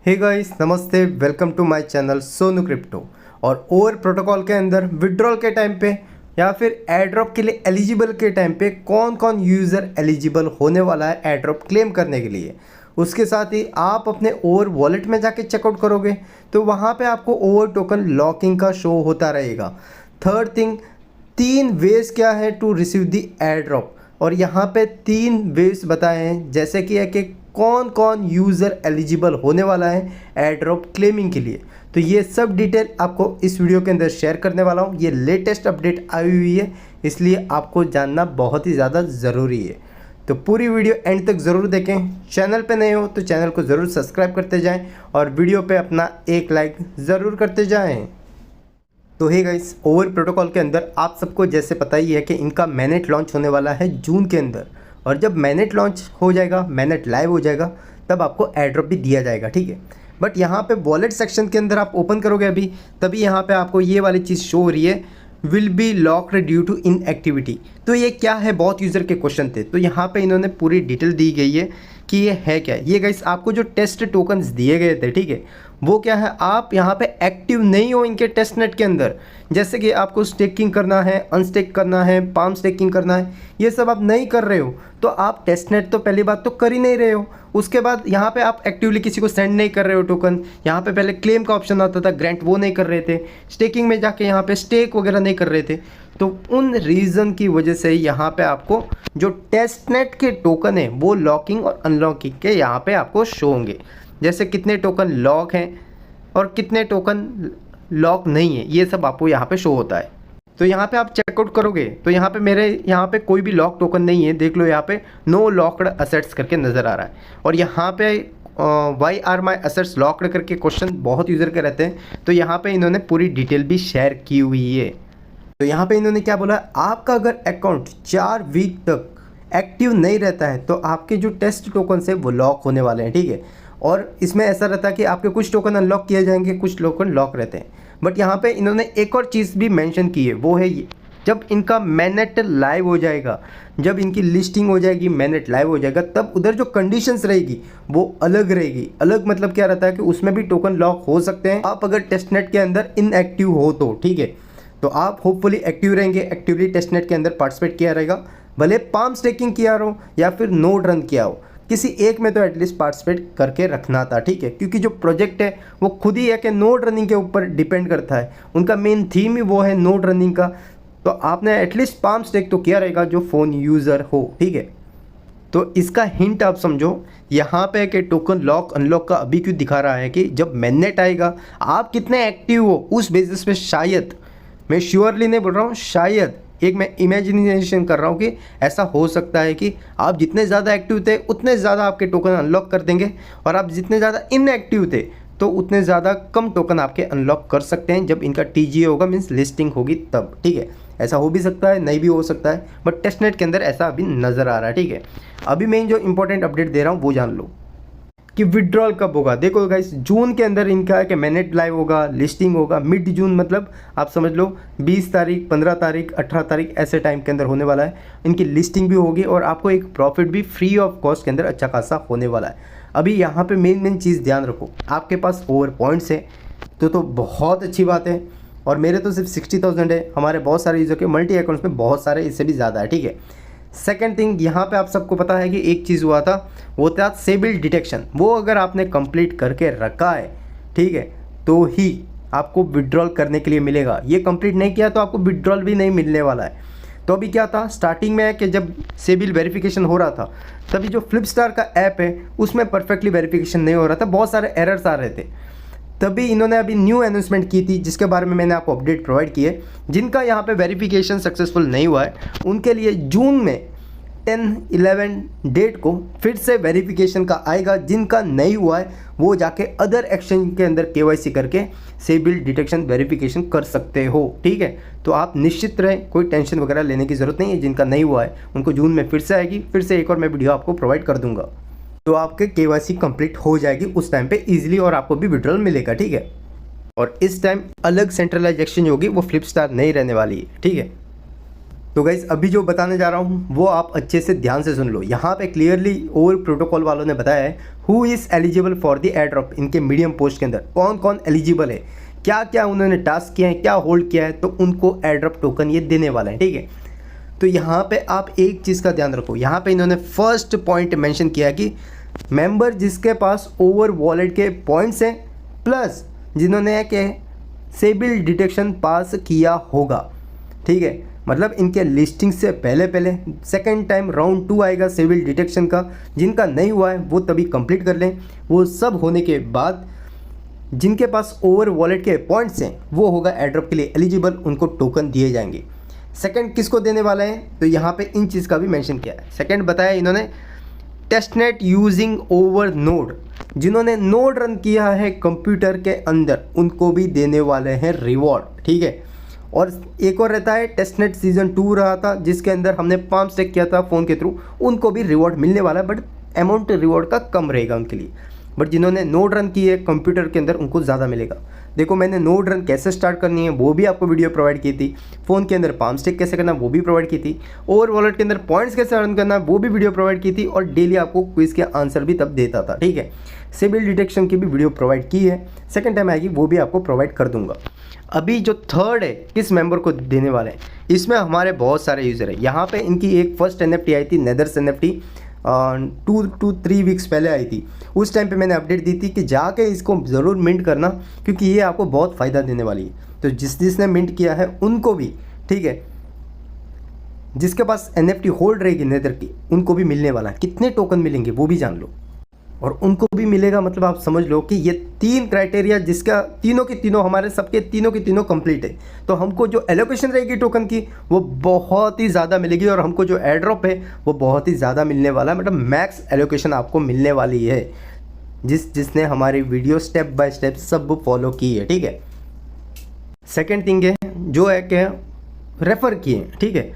हे guys, नमस्ते, welcome to my channel Sonu crypto. और over protocol के अंदर विड्रॉल के टाइम पे या फिर एयरड्रॉप के लिए एलिजिबल के टाइम पे कौन कौन यूज़र एलिजिबल होने वाला है एयरड्रॉप क्लेम करने के लिए, उसके साथ ही आप अपने ओवर वॉलेट में जाके चेकआउट करोगे तो वहाँ पे आपको ओवर टोकन लॉकिंग का शो होता रहेगा। थर्ड थिंग, 3 वेज क्या है टू रिसीव दी एयरड्रॉप, और यहाँ पे 3 वेज बताए हैं जैसे कि है कि कौन कौन यूज़र एलिजिबल होने वाला है एयरड्रॉप क्लेमिंग के लिए। तो ये सब डिटेल आपको इस वीडियो के अंदर शेयर करने वाला हूँ। ये लेटेस्ट अपडेट आई हुई है, इसलिए आपको जानना बहुत ही ज़्यादा ज़रूरी है। तो पूरी वीडियो एंड तक ज़रूर देखें। चैनल पे नए हो तो चैनल को ज़रूर सब्सक्राइब करते जाएं और वीडियो पे अपना एक लाइक ज़रूर करते जाएं। तो हे गाइस, ओवर प्रोटोकॉल के अंदर आप सबको जैसे पता ही है कि इनका मैनेट लॉन्च होने वाला है जून के अंदर, और जब मैनेट लॉन्च हो जाएगा, मैनेट लाइव हो जाएगा, तब आपको एयरड्रॉप भी दिया जाएगा, ठीक है। बट यहाँ पे वॉलेट सेक्शन के अंदर आप ओपन करोगे अभी, तभी यहाँ पे आपको ये वाली चीज़ शो हो रही है, will be locked due to inactivity. तो ये क्या है, बहुत यूज़र के क्वेश्चन थे, तो यहाँ पे इन्होंने पूरी डिटेल दी गई है कि ये है क्या। ये गाइस आपको जो टेस्ट टोकन्स दिए गए थे, ठीक है, वो क्या है, आप यहाँ पे एक्टिव नहीं हो इनके टेस्ट नेट के अंदर। जैसे कि आपको स्टेकिंग करना है, अनस्टेक करना है, पाम स्टेकिंग करना है, ये सब आप नहीं कर रहे हो तो आप टेस्ट नेट तो पहली बात तो कर ही नहीं रहे हो। उसके बाद यहाँ पे आप एक्टिवली किसी को सेंड नहीं कर रहे हो टोकन। यहाँ पे पहले क्लेम का ऑप्शन आता था, ग्रांट वो नहीं कर रहे थे, स्टेकिंग में जाके यहाँ पे स्टेक वगैरह नहीं कर रहे थे। तो उन रीज़न की वजह से यहाँ पे आपको जो टेस्ट नेट के टोकन है वो लॉकिंग और अनलॉकिंग के यहाँ पे आपको शो होंगे, जैसे कितने टोकन लॉक हैं और कितने टोकन लॉक नहीं है, ये सब आपको यहाँ पे शो होता है। तो यहाँ पे आप चेकआउट करोगे तो यहाँ पे मेरे यहाँ पे कोई भी लॉक टोकन नहीं है, देख लो यहाँ पे नो लॉक्ड असेट्स करके नज़र आ रहा है। और यहाँ पे why are my assets locked करके क्वेश्चन बहुत यूज़र के रहते हैं, तो यहाँ पे इन्होंने पूरी डिटेल भी शेयर की हुई है। तो यहाँ पे इन्होंने क्या बोला, आपका अगर अकाउंट 4 वीक तक एक्टिव नहीं रहता है तो आपके जो टेस्ट टोकन है वो लॉक होने वाले हैं, ठीक है। और इसमें ऐसा रहता है कि आपके कुछ टोकन अनलॉक किए जाएंगे, कुछ टोकन लॉक रहते हैं। बट यहाँ पे इन्होंने एक और चीज़ भी मेंशन की है, वो है ये, जब इनका मैनेट लाइव हो जाएगा, जब इनकी लिस्टिंग हो जाएगी, मैनेट लाइव हो जाएगा, तब उधर जो कंडीशंस रहेगी वो अलग रहेगी। अलग मतलब क्या रहता है कि उसमें भी टोकन लॉक हो सकते हैं। आप अगर टेस्टनेट के अंदर इनएक्टिव हो तो ठीक है, तो आप होपफुली एक्टिव रहेंगे, एक्टिवली टेस्टनेट के अंदर पार्टिसिपेट किया रहेगा, भले पाम स्टेकिंग किया हो या फिर नोड रन किया हो, किसी एक में तो एटलीस्ट पार्टिसिपेट करके रखना था, ठीक है। क्योंकि जो प्रोजेक्ट है वो खुद ही है कि नोड रनिंग के ऊपर डिपेंड करता है, उनका मेन थीम ही वो है नोड रनिंग का। तो आपने एटलीस्ट पाम स्टेक तो किया रहेगा जो फ़ोन यूज़र हो, ठीक है। तो इसका हिंट आप समझो यहाँ पे कि टोकन लॉक अनलॉक का अभी क्यों दिखा रहा है कि जब मैनेट आएगा आप कितने एक्टिव हो उस बेसिस पे, शायद, मैं श्योरली नहीं बोल रहा हूँ, शायद एक मैं इमेजिनेशन कर रहा हूँ कि ऐसा हो सकता है कि आप जितने ज़्यादा एक्टिव थे उतने ज़्यादा आपके टोकन अनलॉक कर देंगे, और आप जितने ज़्यादा इनएक्टिव थे तो उतने ज़्यादा कम टोकन आपके अनलॉक कर सकते हैं जब इनका टीजीए होगा, मीन्स लिस्टिंग होगी तब, ठीक है। ऐसा हो भी सकता है, नहीं भी हो सकता है, बट टेस्टनेट के अंदर ऐसा अभी नज़र आ रहा है, ठीक है। अभी मैं जो इंपॉर्टेंट अपडेट दे रहा हूँ वो जान लो कि विड्रॉल कब होगा। देखो गाइस, जून के अंदर इनका है कि मैनेट लाइव होगा, लिस्टिंग होगा मिड जून, मतलब आप समझ लो 20 तारीख, 15 तारीख, 18 तारीख ऐसे टाइम के अंदर होने वाला है। इनकी लिस्टिंग भी होगी और आपको एक प्रॉफिट भी फ्री ऑफ कॉस्ट के अंदर अच्छा खासा होने वाला है। अभी यहाँ पे मेन चीज़ ध्यान रखो, आपके पास ओवर पॉइंट्स है तो बहुत अच्छी बात है, और मेरे तो सिर्फ 60,000 है, हमारे बहुत सारे यूज़र के मल्टी अकाउंट्स में बहुत सारे इससे भी ज़्यादा है, ठीक है। सेकेंड थिंग, यहाँ पे आप सबको पता है कि एक चीज़ हुआ था, वो था सेबिल डिटेक्शन। वो अगर आपने कंप्लीट करके रखा है, ठीक है, तो ही आपको विड्रॉल करने के लिए मिलेगा। ये कंप्लीट नहीं किया तो आपको विड्रॉल भी नहीं मिलने वाला है। तो अभी क्या था, स्टार्टिंग में कि जब सेबिल वेरिफिकेशन हो रहा था तभी जो फ्लिपस्टार का ऐप है उसमें परफेक्टली वेरिफिकेशन नहीं हो रहा था, बहुत सारे एरर्स आ रहे थे। तभी इन्होंने अभी न्यू अनाउंसमेंट की थी जिसके बारे में मैंने आपको अपडेट प्रोवाइड की है। जिनका यहाँ पे वेरिफिकेशन सक्सेसफुल नहीं हुआ है उनके लिए जून में 10-11 डेट को फिर से वेरिफिकेशन का आएगा। जिनका नहीं हुआ है वो जाके अदर एक्सचेंज के अंदर केवाईसी करके सेबिल डिटेक्शन वेरिफिकेशन कर सकते हो, ठीक है। तो आप निश्चित रहें, कोई टेंशन वगैरह लेने की ज़रूरत नहीं है। जिनका नहीं हुआ है उनको जून में फिर से आएगी, फिर से एक और मैं वीडियो आपको प्रोवाइड कर दूंगा, तो आपके केवाईसी कंप्लीट हो जाएगी उस टाइम पे इजीली, और आपको भी विड्रॉल मिलेगा, ठीक है। और इस टाइम अलग सेंट्रलाइज एक्सचेंज होगी, वो फ्लिपस्टार नहीं रहने वाली है, ठीक है। तो गाइस अभी जो बताने जा रहा हूँ वो आप अच्छे से ध्यान से सुन लो। यहाँ पे क्लियरली ओवर प्रोटोकॉल वालों ने बताया है who is eligible for the air drop. इनके मीडियम पोस्ट के अंदर कौन कौन एलिजिबल है, क्या क्या उन्होंने टास्क किया है, क्या होल्ड किया है, तो उनको एयर ड्रॉप टोकन ये देने वाला है, ठीक है। तो यहाँ पे आप एक चीज़ का ध्यान रखो, यहाँ पे इन्होंने फर्स्ट पॉइंट मेंशन किया कि मेंबर जिसके पास ओवर वॉलेट के पॉइंट्स हैं प्लस जिन्होंने क्या सेबिल डिटेक्शन पास किया होगा, ठीक है। मतलब इनके लिस्टिंग से पहले पहले सेकंड टाइम राउंड 2 आएगा सेबिल डिटेक्शन का, जिनका नहीं हुआ है वो तभी कंप्लीट कर लें। वो सब होने के बाद जिनके पास ओवर वॉलेट के पॉइंट्स हैं वो होगा एयर ड्रॉप के लिए एलिजिबल, उनको टोकन दिए जाएंगे। सेकंड किसको देने वाला है, तो यहाँ पे इन चीज़ का भी मेंशन किया है। सेकंड बताया इन्होंने टेस्टनेट यूजिंग ओवर नोड, जिन्होंने नोड रन किया है कंप्यूटर के अंदर उनको भी देने वाले हैं रिवॉर्ड, ठीक है। और एक और रहता है टेस्टनेट सीजन 2 रहा था जिसके अंदर हमने पाम स्टेक किया था फ़ोन के थ्रू, उनको भी रिवॉर्ड मिलने वाला है, बट अमाउंट रिवॉर्ड का कम रहेगा उनके लिए। बट जिन्होंने नोड रन की है कंप्यूटर के अंदर उनको ज़्यादा मिलेगा। देखो मैंने नोड रन कैसे स्टार्ट करनी है वो भी आपको वीडियो प्रोवाइड की थी, फ़ोन के अंदर पाम स्टेक कैसे करना वो भी प्रोवाइड की थी, ओवर वॉलेट के अंदर पॉइंट्स कैसे अर्न करना वो भी वीडियो प्रोवाइड की थी, और डेली आपको क्विज के आंसर भी तब देता था, ठीक है। सेबिल डिटेक्शन की भी वीडियो प्रोवाइड की है, सेकंड टाइम आएगी वो भी आपको प्रोवाइड कर दूंगा। अभी जो थर्ड है किस मेंबर को देने वाले हैं, इसमें हमारे बहुत सारे यूज़र है। यहाँ पे इनकी एक फर्स्ट NFT आई थी, नेदर्स NFT 2 to 3 वीक्स पहले आई थी। उस टाइम पे मैंने अपडेट दी थी कि जाके इसको ज़रूर मिंट करना क्योंकि ये आपको बहुत फ़ायदा देने वाली है। तो जिसने मिंट किया है उनको भी, ठीक है, जिसके पास NFT होल्ड रहेगी नेदर की उनको भी मिलने वाला है। कितने टोकन मिलेंगे वो भी जान लो, और उनको भी मिलेगा। मतलब आप समझ लो कि ये 3 क्राइटेरिया जिसका तीनों के तीनों हमारे सबके तीनों के तीनों कंप्लीट है, तो हमको जो एलोकेशन रहेगी टोकन की वो बहुत ही ज़्यादा मिलेगी, और हमको जो एयर ड्रॉप है वो बहुत ही ज़्यादा मिलने वाला है। मतलब मैक्स एलोकेशन आपको मिलने वाली है जिसने हमारी वीडियो स्टेप बाय स्टेप सब फॉलो की है, ठीक है। सेकेंड थिंग है जो है कि रेफ़र किए, ठीक है,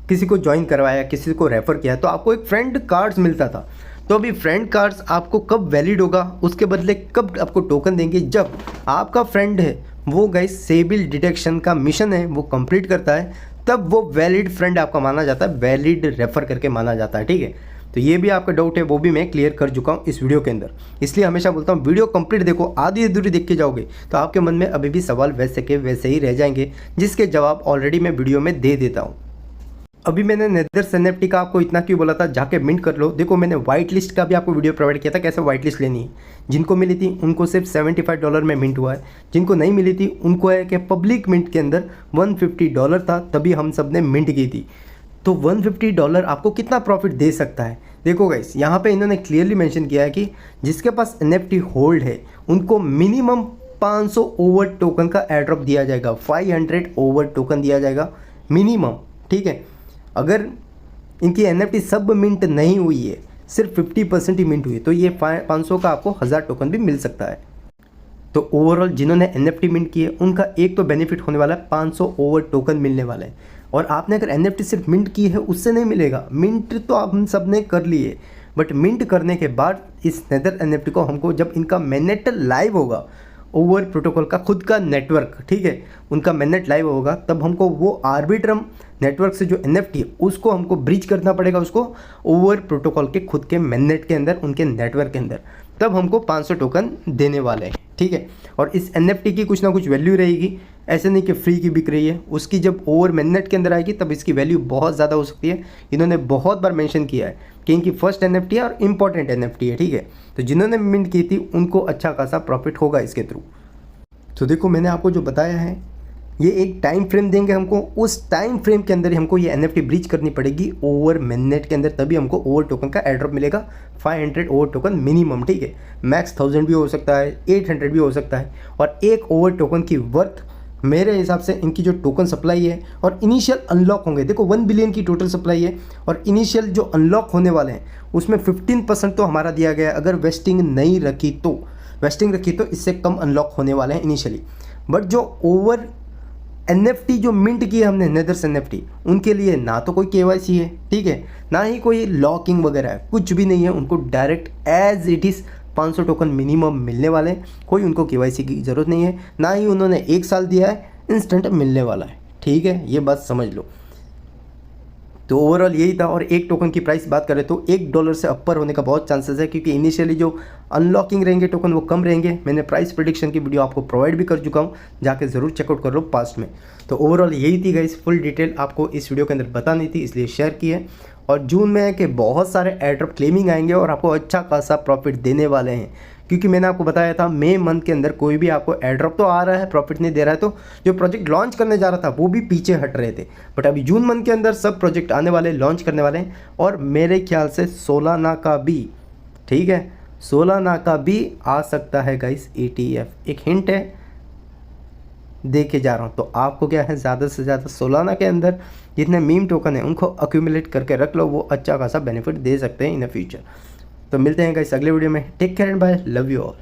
किसी को ज्वाइन करवाया, किसी को रेफ़र किया तो आपको एक फ्रेंड कार्ड्स मिलता था। तो अभी फ्रेंड कार्ड्स आपको कब वैलिड होगा, उसके बदले कब आपको टोकन देंगे, जब आपका फ्रेंड है वो गाइस सेबिल डिटेक्शन का मिशन है वो कंप्लीट करता है, तब वो वैलिड फ्रेंड आपका माना जाता है, वैलिड रेफ़र करके माना जाता है, ठीक है। तो ये भी आपका डाउट है वो भी मैं क्लियर कर चुका हूँ इस वीडियो के अंदर। इसलिए हमेशा बोलता हूँ वीडियो कंप्लीट देखो, आधी अधूरी देख के जाओगे तो आपके मन में अभी भी सवाल वैसे के वैसे ही रह जाएंगे, जिसके जवाब ऑलरेडी मैं वीडियो में दे देता हूँ। अभी मैंने नेदर्स NFT का आपको इतना क्यों बोला था जाके मिंट कर लो। देखो मैंने वाइट लिस्ट का भी आपको वीडियो प्रोवाइड किया था कैसे वाइट लिस्ट लेनी है। जिनको मिली थी उनको सिर्फ $75 में मिंट हुआ है, जिनको नहीं मिली थी उनको है कि पब्लिक मिंट के अंदर $150 था, तभी हम सब ने मिंट की थी। तो $150 आपको कितना प्रॉफिट दे सकता है। देखो गाइस यहाँ पे इन्होंने क्लियरली मेंशन किया है कि जिसके पास NFT होल्ड है उनको मिनिमम 500 ओवर टोकन का एयर ड्रॉप दिया जाएगा, 500 ओवर टोकन दिया जाएगा मिनिमम, ठीक है। अगर इनकी NFT सब मिंट नहीं हुई है, सिर्फ 50% ही मिंट हुई है, तो ये 500 का आपको 1000 टोकन भी मिल सकता है। तो ओवरऑल जिन्होंने NFT मिंट की है उनका एक तो बेनिफिट होने वाला है, 500 ओवर टोकन मिलने वाला है। और आपने अगर NFT सिर्फ मिंट की है उससे नहीं मिलेगा, मिंट तो आप हम सब ने कर ली है, बट मिंट करने के बाद इस नेदर NFT को हमको जब इनका mainnet लाइव होगा, ओवर प्रोटोकॉल का खुद का नेटवर्क, ठीक है, उनका mainnet लाइव होगा, तब हमको वो आर्बिट्रम नेटवर्क से जो NFT है उसको हमको ब्रिज करना पड़ेगा, उसको ओवर प्रोटोकॉल के खुद के mainnet के अंदर, उनके नेटवर्क के अंदर, तब हमको 500 टोकन देने वाले हैं, ठीक है। और इस NFT की कुछ ना कुछ वैल्यू रहेगी, ऐसे नहीं कि फ्री की बिक रही है, उसकी जब ओवर mainnet के अंदर आएगी तब इसकी वैल्यू बहुत ज़्यादा हो सकती है। इन्होंने बहुत बार मेंशन किया है कि इनकी फर्स्ट NFT है और इम्पॉर्टेंट NFT है, ठीक है। तो जिन्होंने मिंट की थी उनको अच्छा खासा प्रॉफिट होगा इसके थ्रू। तो देखो मैंने आपको जो बताया है ये एक टाइम फ्रेम देंगे हमको, उस टाइम फ्रेम के अंदर हमको ये NFT ब्रीच करनी पड़ेगी ओवर mainnet के अंदर, तभी हमको ओवर टोकन का एयर ड्रॉप मिलेगा। 500 ओवर टोकन मिनिमम, ठीक है, मैक्स 1000 भी हो सकता है, 800 भी हो सकता है। और एक ओवर टोकन की वर्थ मेरे हिसाब से इनकी जो टोकन सप्लाई है और इनिशियल अनलॉक होंगे, देखो 1 बिलियन की टोटल सप्लाई है और इनिशियल जो अनलॉक होने वाले हैं उसमें 15% तो हमारा दिया गया है। अगर वेस्टिंग नहीं रखी तो, वेस्टिंग रखी तो इससे कम अनलॉक होने वाले हैं इनिशियली। बट जो ओवर NFT जो मिंट की है हमने नेदर्स NFT, उनके लिए ना तो कोई KYC है, ठीक है, ना ही कोई लॉकिंग वगैरह है, कुछ भी नहीं है। उनको direct as it is 500 token minimum मिलने वाले हैं, कोई उनको KYC की ज़रूरत नहीं है, ना ही उन्होंने 1 साल दिया है, इंस्टेंट मिलने वाला है, ठीक है, ये बात समझ लो। तो ओवरऑल यही था। और एक टोकन की प्राइस बात करें तो $1 से अपर होने का बहुत चांसेस है, क्योंकि इनिशियली जो अनलॉकिंग रहेंगे टोकन वो कम रहेंगे। मैंने प्राइस प्रेडिक्शन की वीडियो आपको प्रोवाइड भी कर चुका हूँ, जाके ज़रूर चेकआउट कर लो पास्ट में। तो ओवरऑल यही थी गाइस, फुल डिटेल आपको इस वीडियो के अंदर बतानी थी, इसलिए शेयर की है। और जून में है कि बहुत सारे एयरड्रॉप क्लेमिंग आएंगे और आपको अच्छा खासा प्रॉफिट देने वाले हैं, क्योंकि मैंने आपको बताया था मई मंथ के अंदर कोई भी आपको एयरड्रॉप तो आ रहा है, प्रॉफिट नहीं दे रहा है, तो जो प्रोजेक्ट लॉन्च करने जा रहा था वो भी पीछे हट रहे थे। बट अभी जून मंथ के अंदर सब प्रोजेक्ट आने वाले, लॉन्च करने वाले हैं। और मेरे ख्याल से सोलाना का भी, ठीक है, सोलाना का भी आ सकता है गाइस ETF। एक हिंट है, दे के जा रहा हूँ। तो आपको क्या है, ज़्यादा से ज़्यादा सोलाना के अंदर जितने मीम टोकन है उनको अक्यूमुलेट करके रख लो, वो अच्छा खासा बेनिफिट दे सकते हैं इन द फ्यूचर। तो मिलते हैं गाइस अगले वीडियो में। Take care and bye, love you all.